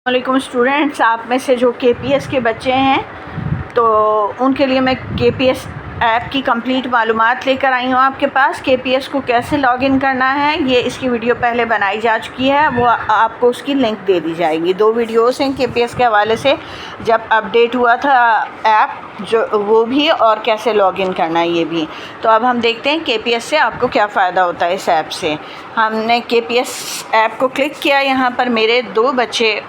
वालेकुम स्टूडेंट्स, आप में से जो केपीएस के बच्चे हैं तो उनके लिए मैं केपीएस ऐप की कंप्लीट मालूमात लेकर आई हूँ आपके पास। केपीएस को कैसे लॉगिन करना है ये इसकी वीडियो पहले बनाई जा चुकी है, वो आपको उसकी लिंक दे दी जाएगी। 2 वीडियोस हैं केपीएस के हवाले से, जब अपडेट हुआ था ऐप जो वो भी, और कैसे लॉगिन करना है ये भी। तो अब हम देखते हैं केपीएस से आपको क्या फ़ायदा होता है। इस ऐप से हमने केपीएस ऐप को क्लिक किया। यहाँ पर मेरे 2 बच्चे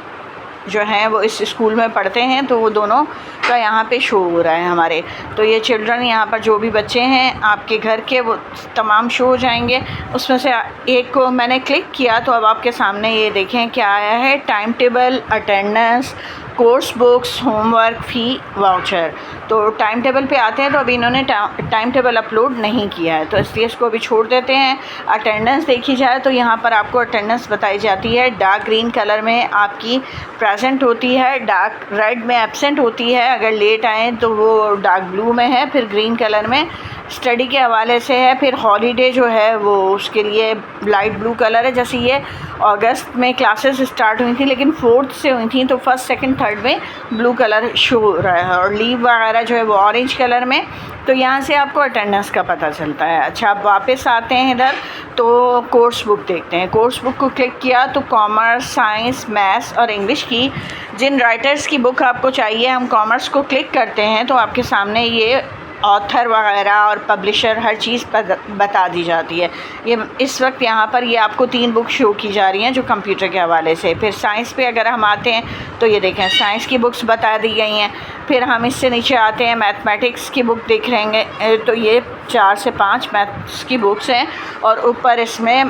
जो हैं वो इस स्कूल में पढ़ते हैं, तो वो दोनों का यहाँ पे शो हो रहा है हमारे। तो ये चिल्ड्रन, यहाँ पर जो भी बच्चे हैं आपके घर के, वो तमाम शो हो जाएंगे। उसमें से एक को मैंने क्लिक किया तो अब आपके सामने ये देखें क्या आया है, time table, attendance, course books, homework, fee, voucher. तो टाइम टेबल पे आते हैं तो अभी इन्होंने टाइम टेबल अपलोड नहीं किया है, तो इसलिए इसको अभी छोड़ देते हैं। अटेंडेंस देखी जाए तो यहाँ पर आपको अटेंडेंस बताई जाती है। डार्क ग्रीन कलर में आपकी प्रेजेंट होती है, डार्क रेड में एब्सेंट होती है। अगर लेट आएँ तो वो डार्क ब्लू में है, फिर ग्रीन कलर में स्टडी के हवाले से है। फिर हॉलीडे जो है वो उसके लिए लाइट ब्लू कलर है। जैसे ये अगस्त में क्लासेस स्टार्ट हुई थी, लेकिन 4th से हुई थी, तो 1st, 2nd, 3rd में ब्लू कलर शो हो रहा है। और लीव वगैरह जो है वो ऑरेंज कलर में। तो यहाँ से आपको अटेंडेंस का पता चलता है। अच्छा, अब वापस आते हैं इधर तो कोर्स बुक देखते हैं। कोर्स बुक को क्लिक किया तो कॉमर्स, साइंस, मैथ्स और इंग्लिश की जिन राइटर्स की बुक आपको चाहिए, हम कॉमर्स को क्लिक करते हैं तो आपके सामने ये ऑथर वगैरह और पब्लिशर हर चीज़ बता दी जाती है। ये इस वक्त यहाँ पर ये आपको 3 बुक शो की जा रही हैं जो कंप्यूटर के हवाले से। फिर साइंस पे अगर हम आते हैं तो ये देखें साइंस की बुक्स बता दी गई हैं। फिर हम इससे नीचे आते हैं, मैथमेटिक्स की बुक देख रहेंगे तो ये 4 से 5 मैथ्स की बुक्स हैं, और ऊपर इसमें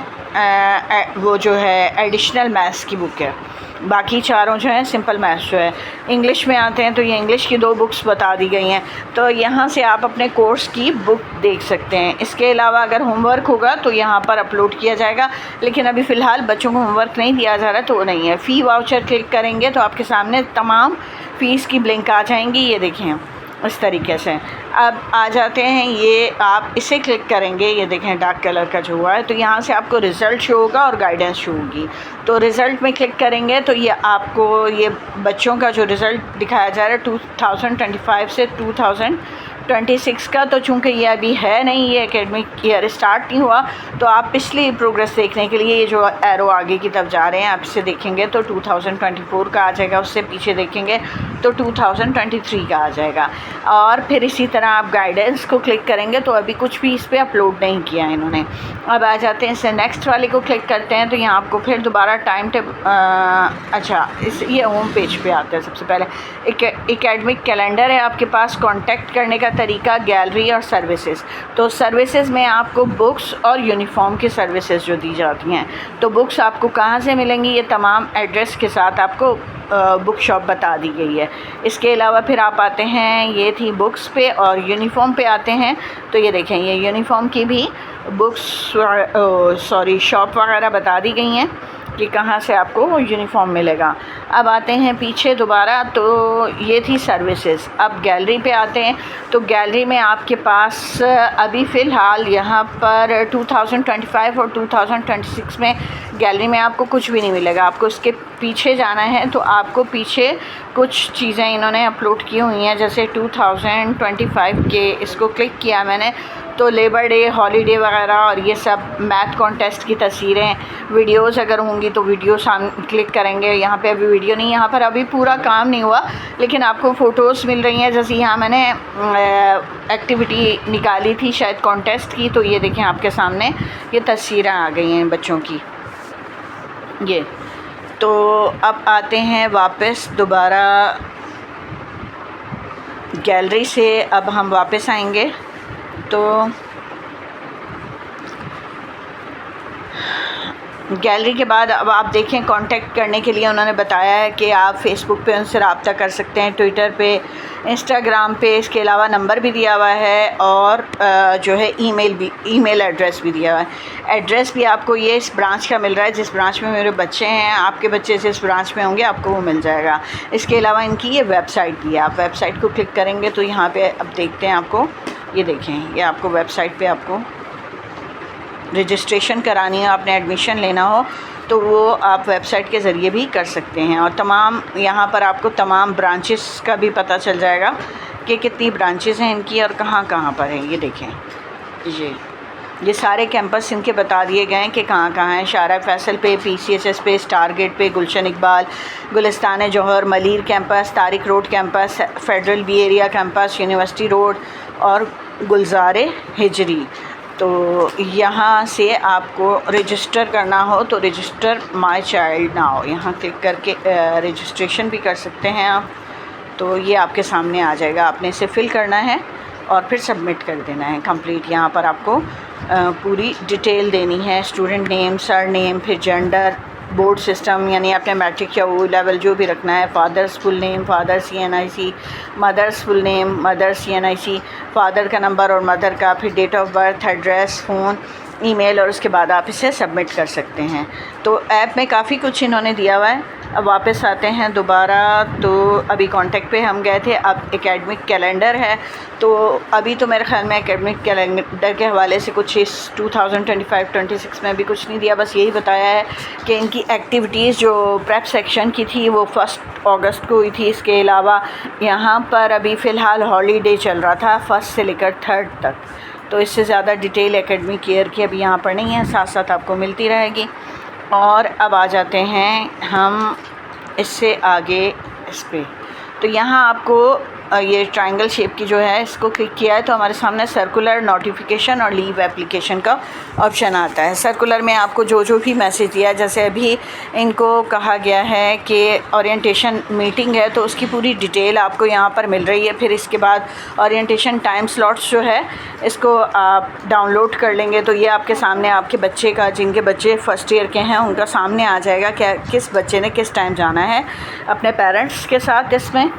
वो जो है एडिशनल मैथ्स की बुक है। बाकी चारों जो हैं सिंपल मैथ्स जो है। इंग्लिश में आते हैं तो ये इंग्लिश की 2 बुक्स बता दी गई हैं। तो यहाँ से आप अपने कोर्स की बुक देख सकते हैं। इसके अलावा अगर होमवर्क होगा तो यहाँ पर अपलोड किया जाएगा, लेकिन अभी फ़िलहाल बच्चों को होमवर्क नहीं दिया जा रहा तो वो नहीं है। फ़ी वाउचर क्लिक करेंगे तो आपके सामने तमाम फ़ीस की ब्लिंक आ जाएंगी। ये देखें इस तरीके से। अब आ जाते हैं, ये आप इसे क्लिक करेंगे, ये देखें डार्क कलर का जो हुआ है, तो यहाँ से आपको रिज़ल्ट शो होगा और गाइडेंस शो होगी। तो रिज़ल्ट में क्लिक करेंगे तो ये आपको ये बच्चों का जो रिज़ल्ट दिखाया जा रहा है 2025 से 2026 का। तो चूँकि ये अभी है नहीं, ये एकेडमिक ईयर स्टार्ट नहीं हुआ, तो आप पिछली प्रोग्रेस देखने के लिए ये जो एरो आगे की तरफ जा रहे हैं आप इसे देखेंगे तो 2024 का आ जाएगा। उससे पीछे देखेंगे तो 2023 का आ जाएगा। और फिर इसी तरह आप गाइडेंस को क्लिक करेंगे तो अभी कुछ भी इस पर अपलोड नहीं किया है इन्होंने। अब आ जाते हैं इसे नेक्स्ट वाले को क्लिक करते हैं तो यहाँ आपको फिर दोबारा टाइम टेबल, अच्छा ये होम पेज पे आते हैं। सबसे पहले एकेडमिक कैलेंडर है आपके पास, कांटेक्ट करने का तरीका, गैलरी और सर्विसेज। तो सर्विसेज में आपको बुक्स और यूनिफॉर्म की सर्विसेज जो दी जाती हैं, तो बुक्स आपको कहाँ से मिलेंगी ये तमाम एड्रेस के साथ आपको बुक शॉप बता दी गई है। इसके अलावा फिर आप आते हैं, ये थी बुक्स पे, और यूनिफॉर्म पे आते हैं तो ये देखें ये यूनिफॉर्म की भी बुक्स शॉप वगैरह बता दी गई हैं कि कहाँ से आपको यूनिफॉर्म मिलेगा। अब आते हैं पीछे दोबारा, तो ये थी सर्विसेज। अब गैलरी पे आते हैं तो गैलरी में आपके पास अभी फ़िलहाल यहाँ पर 2025 और 2026 में गैलरी में आपको कुछ भी नहीं मिलेगा। आपको इसके पीछे जाना है तो आपको पीछे कुछ चीज़ें इन्होंने अपलोड की हुई हैं, जैसे 2025 के, इसको क्लिक किया मैंने तो लेबर डे, हॉलीडे वगैरह और ये सब मैथ कॉन्टेस्ट की तस्वीरें, वीडियोस अगर होंगी तो वीडियो क्लिक करेंगे। यहाँ पे अभी वीडियो नहीं, यहाँ पर अभी पूरा काम नहीं हुआ, लेकिन आपको फ़ोटोज़ मिल रही हैं। जैसे यहाँ मैंने एक्टिविटी निकाली थी शायद कॉन्टेस्ट की, तो ये देखें आपके सामने ये तस्वीरें आ गई हैं बच्चों की। ये तो अब आते हैं वापस दोबारा गैलरी से, अब हम वापस आएंगे तो गैलरी के बाद अब आप देखें कांटेक्ट करने के लिए उन्होंने बताया है कि आप फेसबुक पे उनसे रब्ता कर सकते हैं, ट्विटर पे, इंस्टाग्राम पे। इसके अलावा नंबर भी दिया हुआ है और जो है ईमेल एड्रेस भी दिया हुआ है। एड्रेस भी आपको ये इस ब्रांच का मिल रहा है, जिस ब्रांच में मेरे बच्चे हैं, आपके बच्चे जिस ब्रांच में होंगे आपको वो मिल जाएगा। इसके अलावा इनकी ये वेबसाइट भी है, आप वेबसाइट को क्लिक करेंगे तो यहाँ पे अब देखते हैं आपको, ये देखें ये आपको वेबसाइट पे आपको रजिस्ट्रेशन करानी है, आपने एडमिशन लेना हो तो वो आप वेबसाइट के ज़रिए भी कर सकते हैं। और तमाम यहाँ पर आपको तमाम ब्रांचेस का भी पता चल जाएगा कि कितनी ब्रांचेस हैं इनकी और कहाँ कहाँ पर हैं। ये देखें, ये सारे कैंपस इनके बता दिए गए हैं कि कहाँ कहाँ हैं। शारा फैसल पे, PCHS पे, स्टार गेट पे, Gulshan Iqbal, Gulistan Jauhar, Malir campus, Tariq road campus, federal B area campus, university road और गुलज़ार हिजरी। तो यहाँ से आपको रजिस्टर करना हो तो रजिस्टर माय चाइल्ड नाउ, यहाँ क्लिक करके रजिस्ट्रेशन भी कर सकते हैं आप। तो ये आपके सामने आ जाएगा, आपने इसे फ़िल करना है और फिर सबमिट कर देना है कंप्लीट। यहाँ पर आपको पूरी डिटेल देनी है, स्टूडेंट नेम, सर नेम, फिर जेंडर, बोर्ड सिस्टम यानी आपने मैट्रिक या O लेवल जो भी रखना है, father's full name, father CNIC, mother's full name, mother CNIC, father का नंबर और मदर का, फिर date of birth, address, phone, email, और उसके बाद आप इसे सबमिट कर सकते हैं। तो ऐप में काफ़ी कुछ इन्होंने दिया हुआ है। अब वापस आते हैं दोबारा, तो अभी कॉन्टैक्ट पे हम गए थे, अब एकेडमिक कैलेंडर है। तो अभी तो मेरे ख़्याल में एकेडमिक कैलेंडर के हवाले से कुछ इस 2025-26 में भी कुछ नहीं दिया, बस यही बताया है कि इनकी एक्टिविटीज़ जो प्रेप सेक्शन की थी वो 1 अगस्त को हुई थी। इसके अलावा यहाँ पर अभी फ़िलहाल हॉलीडे चल रहा था 1 से लेकर 3 तक। तो इससे ज़्यादा डिटेल एकेडमिक ईयर की अभी यहाँ पर नहीं है, साथ साथ आपको मिलती रहेगी। और अब आ जाते हैं हम इससे आगे इस पे। तो यहाँ आपको ये ट्रायंगल शेप की जो है इसको क्लिक किया है तो हमारे सामने सर्कुलर, नोटिफिकेशन और लीव एप्लीकेशन का ऑप्शन आता है। सर्कुलर में आपको जो भी मैसेज दिया है, जैसे अभी इनको कहा गया है कि ओरिएंटेशन मीटिंग है तो उसकी पूरी डिटेल आपको यहाँ पर मिल रही है। फिर इसके बाद ओरिएंटेशन टाइम स्लॉट्स जो है इसको आप डाउनलोड कर लेंगे तो ये आपके सामने आपके बच्चे का, जिनके बच्चे फ़र्स्ट ईयर के हैं उनका सामने आ जाएगा क्या किस बच्चे ने किस टाइम जाना है अपने पेरेंट्स के साथ इसमें।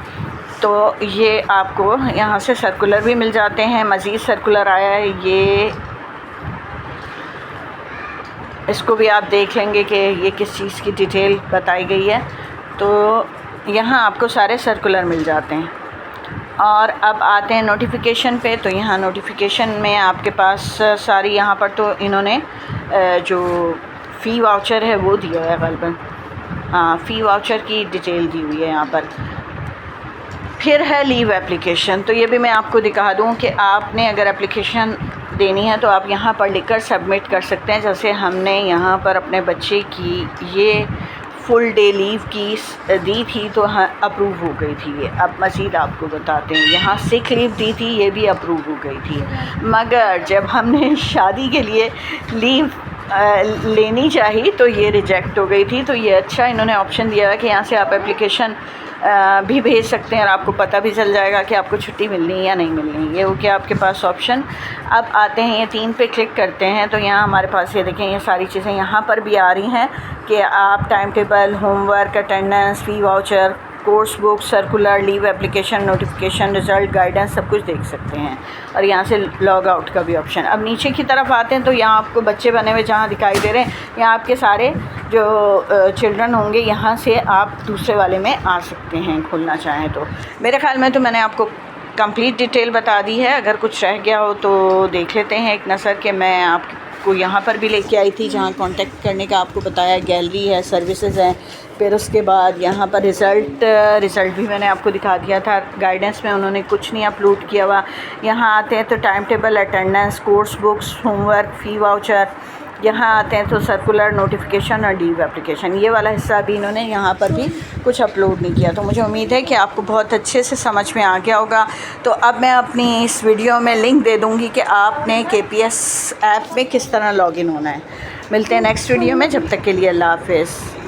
तो ये आपको यहाँ से सर्कुलर भी मिल जाते हैं। मज़ीद सर्कुलर आया है, ये इसको भी आप देख लेंगे कि ये किस चीज़ की डिटेल बताई गई है। तो यहाँ आपको सारे सर्कुलर मिल जाते हैं। और अब आते हैं नोटिफिकेशन पे। तो यहाँ नोटिफिकेशन में आपके पास सारी, यहाँ पर तो इन्होंने जो फ़ी वाउचर है वो दिया है ग़ालिबन, हाँ फ़ी वाउचर की डिटेल दी हुई है यहाँ पर। फिर है लीव एप्लीकेशन। तो ये भी मैं आपको दिखा दूँ कि आपने अगर एप्लीकेशन देनी है तो आप यहाँ पर लिखकर सबमिट कर सकते हैं। जैसे हमने यहाँ पर अपने बच्चे की ये फुल डे लीव की दी थी तो हाँ अप्रूव हो गई थी ये। अब मज़ीद आपको बताते हैं, यहाँ सिक लीव दी थी ये भी अप्रूव हो गई थी, मगर जब हमने शादी के लिए लीव लेनी चाहिए तो ये रिजेक्ट हो गई थी। तो ये अच्छा इन्होंने ऑप्शन दिया है कि यहाँ से आप एप्लीकेशन भी भेज सकते हैं और आपको पता भी चल जाएगा कि आपको छुट्टी मिलनी है या नहीं मिलनी है। ये हो गया आपके पास ऑप्शन। अब आते हैं ये 3 पे क्लिक करते हैं तो यहाँ हमारे पास ये देखें ये सारी चीज़ें यहाँ पर भी आ रही हैं कि आप time table, homework, attendance, fee voucher, course book, circular, leave application, notification, result, guidance सब कुछ देख सकते हैं। और यहाँ से लॉग आउट का भी ऑप्शन। अब नीचे की तरफ आते हैं तो यहाँ आपको बच्चे बने हुए जहाँ दिखाई दे रहे हैं, यहाँ आपके सारे जो चिल्ड्रन होंगे यहाँ से आप दूसरे वाले में आ सकते हैं खोलना चाहें तो। मेरे ख़्याल में तो मैंने आपको कंप्लीट डिटेल बता दी है। अगर कुछ रह गया हो तो देख लेते हैं एक नज़र कि मैं आपको यहाँ पर भी लेके आई थी जहाँ कांटेक्ट करने का आपको बताया, गैलरी है, सर्विसेज हैं। फिर उसके बाद यहाँ पर रिज़ल्ट भी मैंने आपको दिखा दिया था। गाइडेंस में उन्होंने कुछ नहीं अपलोड किया हुआ। यहाँ आते हैं तो time table, attendance, course books, homework, fee voucher. यहाँ आते हैं तो सर्कुलर, नोटिफिकेशन और लीव एप्लीकेशन। ये वाला हिस्सा भी इन्होंने यहाँ पर भी कुछ अपलोड नहीं किया। तो मुझे उम्मीद है कि आपको बहुत अच्छे से समझ में आ गया होगा। तो अब मैं अपनी इस वीडियो में लिंक दे दूँगी कि आपने KPS ऐप में किस तरह लॉगिन होना है। मिलते हैं नेक्स्ट वीडियो में, जब तक के लिए अल्लाह हाफ़िज़।